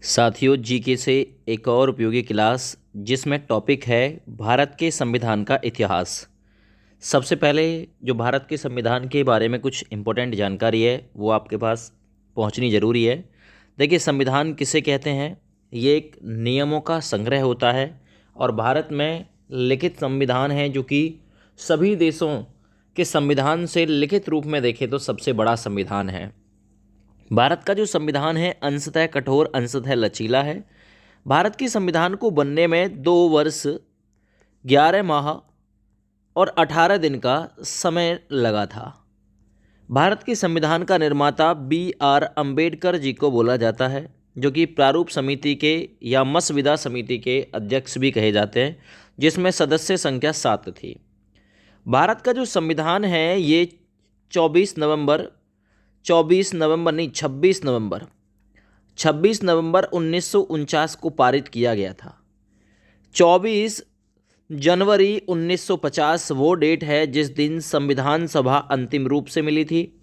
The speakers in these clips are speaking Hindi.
साथियों, जीके से एक और उपयोगी क्लास जिसमें टॉपिक है भारत के संविधान का इतिहास। सबसे पहले जो भारत के संविधान के बारे में कुछ इम्पोर्टेंट जानकारी है वो आपके पास पहुंचनी ज़रूरी है। देखिए, संविधान किसे कहते हैं? ये एक नियमों का संग्रह होता है और भारत में लिखित संविधान है जो कि सभी देशों के संविधान से लिखित रूप में देखें तो सबसे बड़ा संविधान है। भारत का जो संविधान है अंशतः कठोर अंशतः लचीला है। भारत के संविधान को बनने में 2 वर्ष 11 माह और 18 दिन का समय लगा था। भारत के संविधान का निर्माता B.R. अम्बेडकर जी को बोला जाता है, जो कि प्रारूप समिति के या मसविदा समिति के अध्यक्ष भी कहे जाते हैं, जिसमें सदस्य संख्या 7 थी। भारत का जो संविधान है ये 26 नवंबर 1949 को पारित किया गया था। 24 जनवरी 1950 वो डेट है जिस दिन संविधान सभा अंतिम रूप से मिली थी।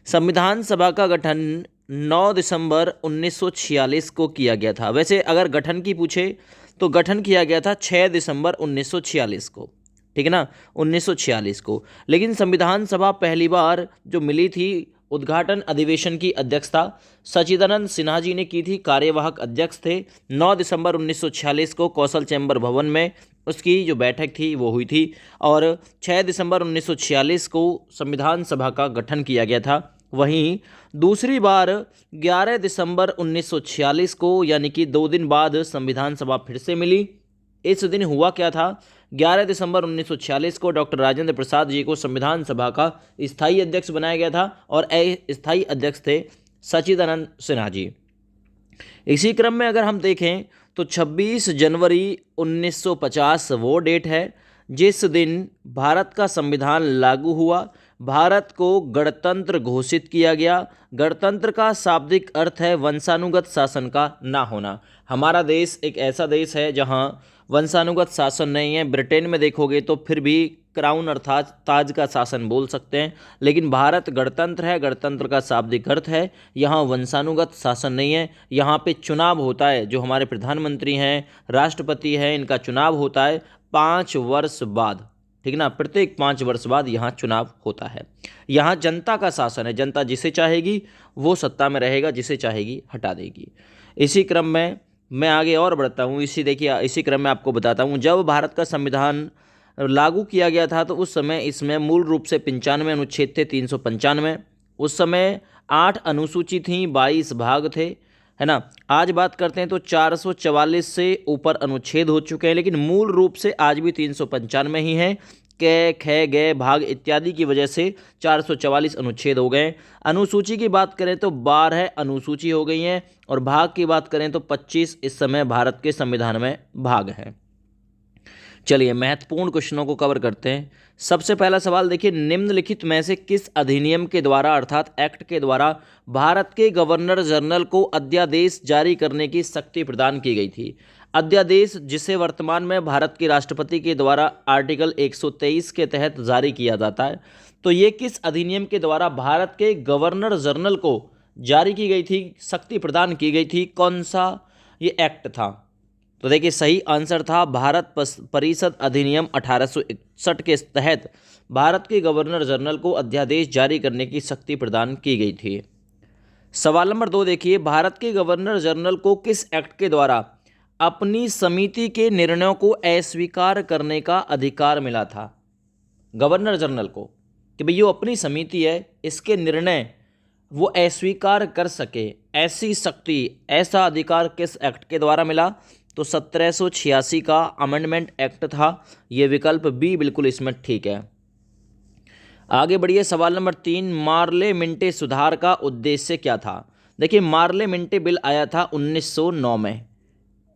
संविधान सभा का गठन 9 दिसंबर 1946 को किया गया था। वैसे अगर गठन की पूछे तो गठन किया गया था 6 दिसंबर 1946 को, ठीक है ना, 1946 को। लेकिन संविधान सभा पहली बार जो मिली थी, उद्घाटन अधिवेशन की अध्यक्षता सच्चिदानंद सिन्हा जी ने की थी, कार्यवाहक अध्यक्ष थे। 9 दिसंबर 1946 को कौशल चैम्बर भवन में उसकी जो बैठक थी वो हुई थी और 6 दिसंबर 1946 को संविधान सभा का गठन किया गया था। वहीं दूसरी बार 11 दिसंबर 1946 को, यानी कि 2 दिन बाद संविधान सभा फिर से मिली। इस दिन हुआ क्या था? 11 दिसंबर 1946 को डॉक्टर राजेंद्र प्रसाद जी को संविधान सभा का स्थायी अध्यक्ष बनाया गया था और स्थायी अध्यक्ष थे सच्चिदानंद सिन्हा जी। इसी क्रम में अगर हम देखें तो 26 जनवरी 1950 वो डेट है जिस दिन भारत का संविधान लागू हुआ, भारत को गणतंत्र घोषित किया गया। गणतंत्र का शाब्दिक अर्थ है वंशानुगत शासन का ना होना। हमारा देश एक ऐसा देश है जहां वंशानुगत शासन नहीं है। ब्रिटेन में देखोगे तो फिर भी क्राउन अर्थात ताज का शासन बोल सकते हैं, लेकिन भारत गणतंत्र है, गणतंत्र का शाब्दिक अर्थ है यहाँ वंशानुगत शासन नहीं है। यहाँ पे चुनाव होता है, जो हमारे प्रधानमंत्री हैं, राष्ट्रपति हैं, इनका चुनाव होता है 5 वर्ष बाद, ठीक ना, प्रत्येक 5 वर्ष बाद यहाँ चुनाव होता है। यहाँ जनता का शासन है, जनता जिसे चाहेगी वो सत्ता में रहेगा, जिसे चाहेगी हटा देगी। इसी क्रम में मैं आगे और बढ़ता हूँ। इसी क्रम में आपको बताता हूँ, जब भारत का संविधान लागू किया गया था तो उस समय इसमें मूल रूप से 95 अनुच्छेद थे, 395। उस समय 8 अनुसूची थी, 22 भाग थे, है ना। आज बात करते हैं तो 444 से ऊपर अनुच्छेद हो चुके हैं, लेकिन मूल रूप से आज भी 395 ही हैं। कै ख ग भाग इत्यादि की वजह से 444 अनुच्छेद हो गए। अनुसूची की बात करें तो 12 अनुसूची हो गई हैं और भाग की बात करें तो 25 इस समय भारत के संविधान में भाग हैं। चलिए महत्वपूर्ण क्वेश्चनों को कवर करते हैं। सबसे पहला सवाल देखिए, निम्नलिखित में से किस अधिनियम के द्वारा अर्थात एक्ट के द्वारा भारत के गवर्नर जनरल को अध्यादेश जारी करने की शक्ति प्रदान की गई थी? अध्यादेश जिसे वर्तमान में भारत के राष्ट्रपति के द्वारा आर्टिकल 123 के तहत जारी किया जाता है, तो ये किस अधिनियम के द्वारा भारत के गवर्नर जनरल को जारी की गई थी, शक्ति प्रदान की गई थी? कौन सा ये एक्ट था? तो देखिए सही आंसर था भारत परिषद अधिनियम 1861 के तहत भारत के गवर्नर जनरल को अध्यादेश जारी करने की शक्ति प्रदान की गई थी। सवाल नंबर 2 देखिए, भारत के गवर्नर जनरल को किस एक्ट के द्वारा अपनी समिति के निर्णयों को अस्वीकार करने का अधिकार मिला था? गवर्नर जनरल को कि भाई ये अपनी समिति है, इसके निर्णय वो अस्वीकार कर सके, ऐसी शक्ति, ऐसा अधिकार किस एक्ट के द्वारा मिला? तो 1786 का अमेंडमेंट एक्ट था। ये विकल्प बी बिल्कुल इसमें ठीक है। आगे बढ़िए, सवाल नंबर 3, मार्ले मिंटे सुधार का उद्देश्य क्या था? देखिए मार्ले मिंटे बिल आया था 1909 में,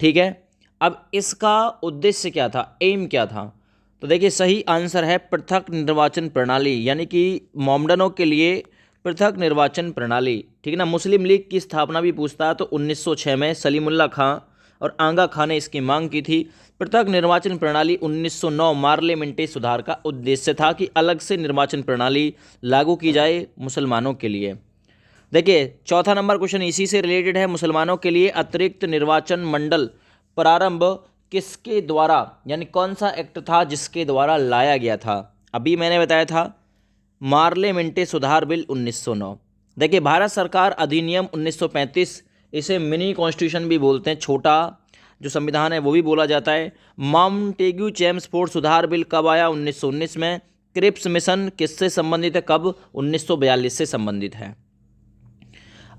ठीक है। अब इसका उद्देश्य क्या था, एम क्या था? तो देखिए सही आंसर है पृथक निर्वाचन प्रणाली, यानी कि मोमडनों के लिए पृथक निर्वाचन प्रणाली, ठीक है ना। मुस्लिम लीग की स्थापना भी पूछता है तो 1906 में सलीमुल्लाह खां और आंगा खां ने इसकी मांग की थी। पृथक निर्वाचन प्रणाली 1909 मार्ले मिंटे सुधार का उद्देश्य था कि अलग से निर्वाचन प्रणाली लागू की जाए मुसलमानों के लिए। देखिए चौथा नंबर क्वेश्चन इसी से रिलेटेड है। मुसलमानों के लिए अतिरिक्त निर्वाचन मंडल प्रारंभ किसके द्वारा, यानी कौन सा एक्ट था जिसके द्वारा लाया गया था? अभी मैंने बताया था मार्ले मिंटे सुधार बिल 1909। देखिए भारत सरकार अधिनियम 1935, इसे मिनी कॉन्स्टिट्यूशन भी बोलते हैं, छोटा जो संविधान है वो भी बोला जाता है। माउंटेग्यू चेम्सफोर्ड सुधार बिल कब आया? 1919 में। क्रिप्स मिशन किससे संबंधित है? कब? 1942 से संबंधित है।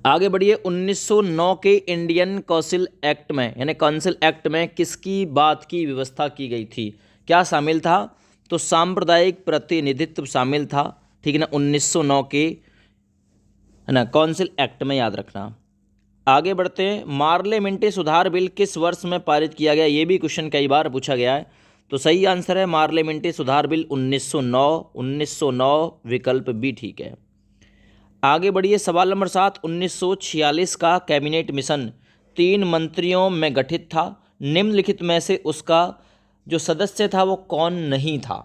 आगे बढ़िए। 1909 के इंडियन काउंसिल एक्ट में, यानी काउंसिल एक्ट में किसकी बात की व्यवस्था की गई थी? क्या शामिल था? तो सांप्रदायिक प्रतिनिधित्व शामिल था, ठीक है ना, 1909 के, है ना, काउंसिल एक्ट में, याद रखना। आगे बढ़ते हैं। मार्ले मिंटे सुधार बिल किस वर्ष में पारित किया गया? ये भी क्वेश्चन कई बार पूछा गया है। तो सही आंसर है मार्ले मिंटे सुधार बिल 1909। 1909 विकल्प बी ठीक है। आगे बढ़िए। सवाल नंबर 7। 1946 का कैबिनेट मिशन 3 मंत्रियों में गठित था। निम्नलिखित में से उसका जो सदस्य था वो कौन नहीं था?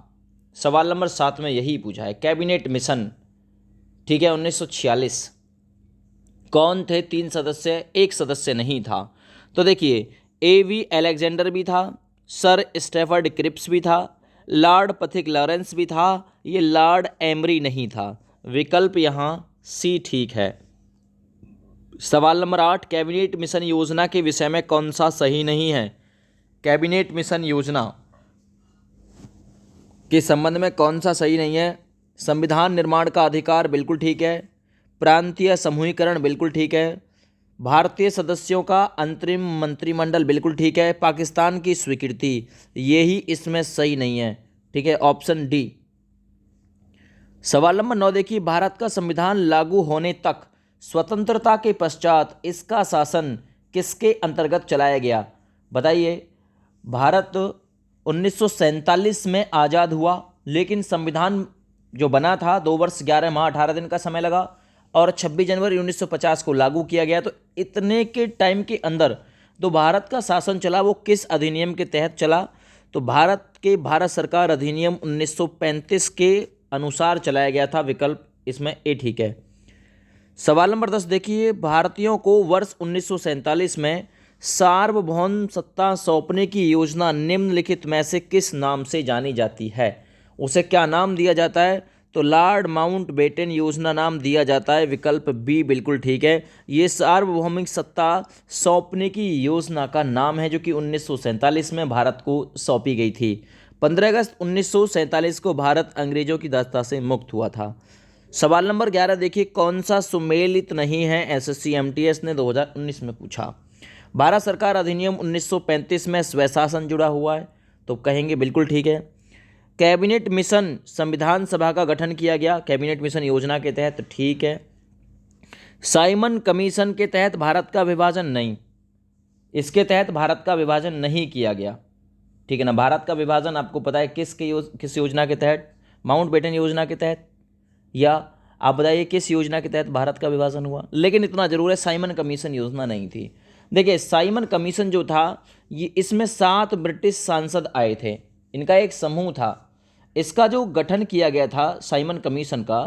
सवाल नंबर 7 में यही पूछा है, कैबिनेट मिशन, ठीक है, 1946 कौन थे 3 सदस्य? एक सदस्य नहीं था। तो देखिए A.V. अलेक्जेंडर भी था, सर स्टेफर्ड क्रिप्स भी था, लॉर्ड पथिक लॉरेंस भी था, ये लॉर्ड एमरी नहीं था। विकल्प यहाँ सी ठीक है। सवाल नंबर 8। कैबिनेट मिशन योजना के विषय में कौन सा सही नहीं है? कैबिनेट मिशन योजना के संबंध में कौन सा सही नहीं है? संविधान निर्माण का अधिकार बिल्कुल ठीक है, प्रांतीय समूहीकरण बिल्कुल ठीक है, भारतीय सदस्यों का अंतरिम मंत्रिमंडल बिल्कुल ठीक है, पाकिस्तान की स्वीकृति, यही इसमें सही नहीं है, ठीक है, ऑप्शन डी। सवाल नंबर 9 देखिए। भारत का संविधान लागू होने तक स्वतंत्रता के पश्चात इसका शासन किसके अंतर्गत चलाया गया? बताइए। भारत 1947 में आज़ाद हुआ, लेकिन संविधान जो बना था 2 वर्ष 11 माह 18 दिन का समय लगा, और 26 जनवरी 1950 को लागू किया गया। तो इतने के टाइम के अंदर तो भारत का शासन चला, वो किस अधिनियम के तहत चला? तो भारत सरकार अधिनियम 1935 के अनुसार चलाया गया था। विकल्प इसमें ए ठीक है। सवाल नंबर 10 देखिए। भारतीयों को वर्ष 1947 में सार्वभौम सत्ता सौंपने की योजना निम्नलिखित में से किस नाम से जानी जाती है? उसे क्या नाम दिया जाता है? तो लॉर्ड माउंटबेटन योजना नाम दिया जाता है। विकल्प बी बिल्कुल ठीक है। ये सार्वभौमिक सत्ता सौंपने की योजना का नाम है, जो कि 1947 में भारत को सौंपी गई थी। 15 अगस्त 1947 को भारत अंग्रेजों की दास्ता से मुक्त हुआ था। सवाल नंबर 11 देखिए। कौन सा सुमेलित नहीं है? एसएससी एमटीएस ने 2019 में पूछा। भारत सरकार अधिनियम 1935 में स्वशासन जुड़ा हुआ है, तो कहेंगे बिल्कुल ठीक है। कैबिनेट मिशन संविधान सभा का गठन किया गया कैबिनेट मिशन योजना के तहत, ठीक है। साइमन कमीशन के तहत भारत का विभाजन नहीं, इसके तहत भारत का विभाजन नहीं किया गया, ठीक है ना। भारत का विभाजन आपको पता है किस योजना के तहत? माउंटबेटन योजना के तहत, या आप बताइए किस योजना के तहत भारत का विभाजन हुआ? लेकिन इतना जरूर है, साइमन कमीशन योजना नहीं थी। देखिए साइमन कमीशन जो था, ये इसमें 7 ब्रिटिश सांसद आए थे, इनका एक समूह था। इसका जो गठन किया गया था साइमन कमीशन का,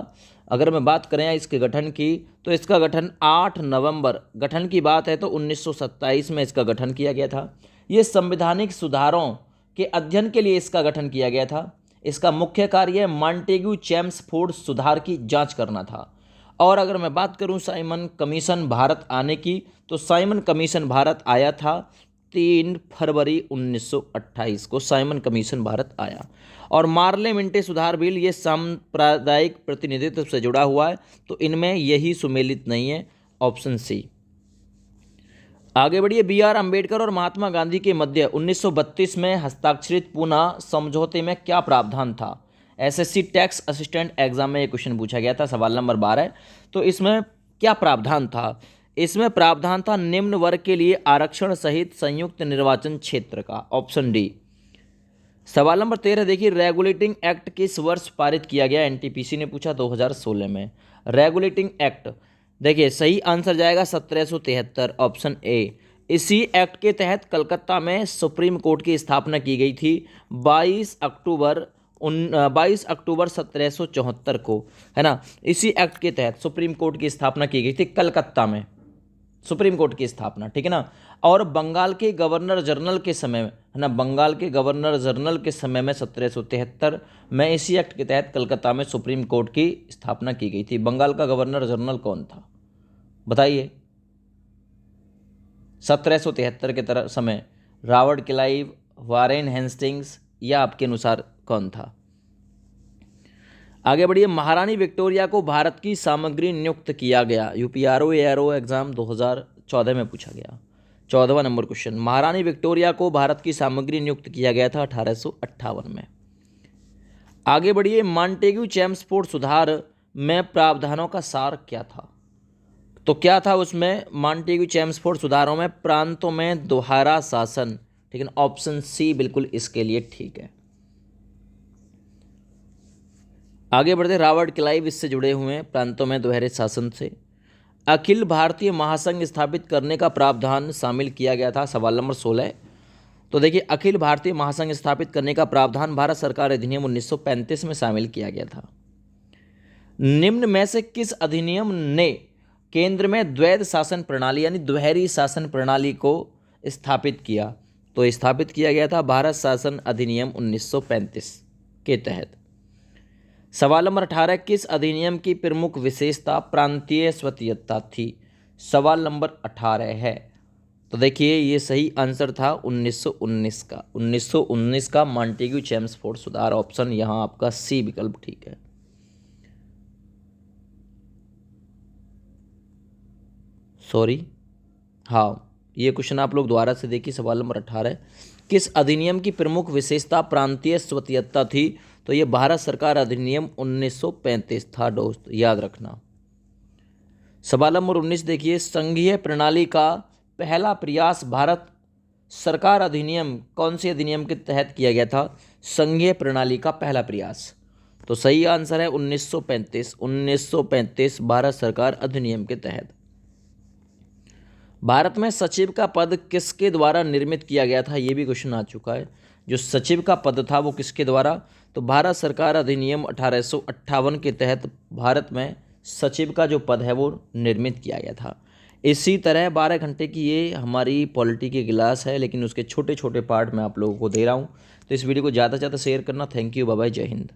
अगर मैं बात करें इसके गठन की, तो इसका गठन 8 नवंबर, गठन की बात है तो 1927 में इसका गठन किया गया था। ये संवैधानिक सुधारों के अध्ययन के लिए इसका गठन किया गया था। इसका मुख्य कार्य मॉन्टेग्यू चेम्सफोर्ड सुधार की जांच करना था। और अगर मैं बात करूं साइमन कमीशन भारत आने की, तो साइमन कमीशन भारत आया था 3 फरवरी 1928 को साइमन कमीशन भारत आया। और मार्ले मिंटे सुधार बिल ये सांप्रदायिक प्रतिनिधित्व से जुड़ा हुआ है, तो इनमें यही सुमेलित नहीं है, ऑप्शन सी। आगे बढ़िए। B.R. अम्बेडकर और महात्मा गांधी के मध्य 1932 में हस्ताक्षरित पूना समझौते में क्या प्रावधान था? एसएससी टैक्स असिस्टेंट एग्जाम में ये क्वेश्चन पूछा गया था, सवाल नंबर 12। तो इसमें क्या प्रावधान था? इसमें प्रावधान था निम्न वर्ग के लिए आरक्षण सहित संयुक्त निर्वाचन क्षेत्र का, ऑप्शन डी। सवाल नंबर 13 देखिए। रेगुलेटिंग एक्ट किस वर्ष पारित किया गया? एनटीपीसी ने पूछा 2016 में। रेगुलेटिंग एक्ट, देखिए सही आंसर जाएगा 1773, ऑप्शन ए। इसी एक्ट के तहत कलकत्ता में सुप्रीम कोर्ट की स्थापना की गई थी 22 अक्टूबर 22 अक्टूबर 1774 को, है ना, इसी एक्ट के तहत सुप्रीम कोर्ट की स्थापना की गई थी कलकत्ता में, सुप्रीम कोर्ट की स्थापना, ठीक है ना। और बंगाल के गवर्नर जनरल के समय में, है ना, बंगाल के गवर्नर जनरल के समय में 1773 में इसी एक्ट के तहत कलकत्ता में सुप्रीम कोर्ट की स्थापना की गई थी। बंगाल का गवर्नर जनरल कौन था बताइए? 1773 के तरह समय रॉबर्ट क्लाइव, वारेन हेस्टिंग्स, या आपके अनुसार कौन था? आगे बढ़िए। महारानी विक्टोरिया को भारत की सामग्री नियुक्त किया गया। यूपीआरओ एआरओ एग्जाम 2014 में पूछा गया। 14वां नंबर क्वेश्चन, महारानी विक्टोरिया को भारत की सामग्री नियुक्त किया गया था 1858 में। आगे बढ़िए। मॉन्टेग्यू चेम्सफोर्ड सुधार में प्रावधानों का सार क्या था? तो क्या था उसमें? मॉन्टेग्यू चेम्सफोर्ड सुधारों में प्रांतों में दोहरा शासन, ठीक है ना, ऑप्शन सी बिल्कुल इसके लिए ठीक है। आगे बढ़ते। रॉबर्ट क्लाइव इससे जुड़े हुए हैं, प्रांतों में दोहरे शासन से। अखिल भारतीय महासंघ स्थापित करने का प्रावधान शामिल किया गया था, सवाल नंबर 16। तो देखिए, अखिल भारतीय महासंघ स्थापित करने का प्रावधान भारत सरकार अधिनियम 1935 में शामिल किया गया था। निम्न में से किस अधिनियम ने केंद्र में द्वैध शासन प्रणाली यानी दोहरी शासन प्रणाली को स्थापित किया? तो स्थापित किया गया था भारत शासन अधिनियम 1935 के तहत। सवाल नंबर 18, किस अधिनियम की प्रमुख विशेषता प्रांतीय स्वतीयता थी? सवाल नंबर 18 है। तो देखिए, ये सही आंसर था 1919 का। 1919 का मॉन्टेग्यू चेम्सफोर्ड सुधार, ऑप्शन यहाँ आपका सी विकल्प ठीक है। सॉरी, हाँ, ये क्वेश्चन आप लोग दोबारा से देखिए। सवाल नंबर 18, किस अधिनियम की प्रमुख विशेषता प्रांतीय स्वतीयता थी? तो ये भारत सरकार अधिनियम 1935 था दोस्त, याद रखना। सवाल नंबर 19 देखिए, संघीय प्रणाली का पहला प्रयास भारत सरकार अधिनियम कौन से अधिनियम के तहत किया गया था? संघीय प्रणाली का पहला प्रयास। तो सही आंसर है 1935। 1935 भारत सरकार अधिनियम के तहत। भारत में सचिव का पद किसके द्वारा निर्मित किया गया था? ये भी क्वेश्चन आ चुका है। जो सचिव का पद था वो किसके द्वारा? तो भारत सरकार अधिनियम 1858 के तहत भारत में सचिव का जो पद है वो निर्मित किया गया था। इसी तरह 12 घंटे की ये हमारी पॉलिटी की क्लास है, लेकिन उसके छोटे छोटे पार्ट मैं आप लोगों को दे रहा हूँ। तो इस वीडियो को ज़्यादा से ज़्यादा शेयर करना। थैंक यू, बाय बाय, जय हिंद।